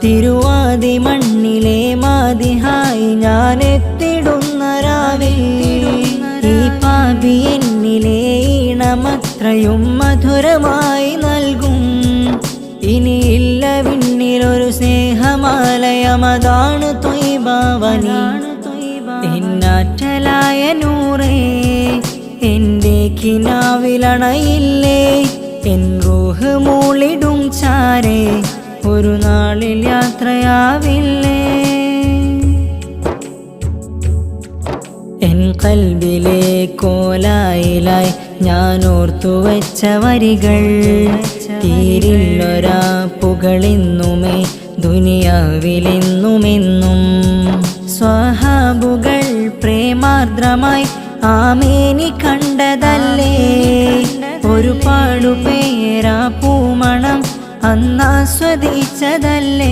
തിരുവാതി മണ്ണിലെ മാതിഹായി ഞാൻ എത്തിടുന്ന രാവിൽ ഈ പാപി എന്നിലെ ഈണമത്രയും മധുരമായി നൽകും. ഇനിയില്ല പിന്നിലൊരു സ്നേഹമാലയമതാണ് ത്വയ്ബാവനി. എന്നാറ്റലായ നൂറേ എൻ്റെ കിനാവിലണയില്ലേ, എൻ റൂഹ് മൂളിടും ചാരേ ഒരു നാളിൽ യാത്രയാവില്ലേ. എൻ കൽബിലെ കോലായിലായി ഞാൻ ഓർത്തുവെച്ച വരികൾ തീരില്ലൊരാ പുകളിന്നുമേ ദുനിയാവിലെന്നുമെന്നും. സ്വഹാബുകൾ പ്രേമാർദ്രമായി ആമേനി കണ്ടതല്ലേ, ഒരുപാടു പേരാ പൂമണം അന്നാസ്വദിച്ചതല്ലേ.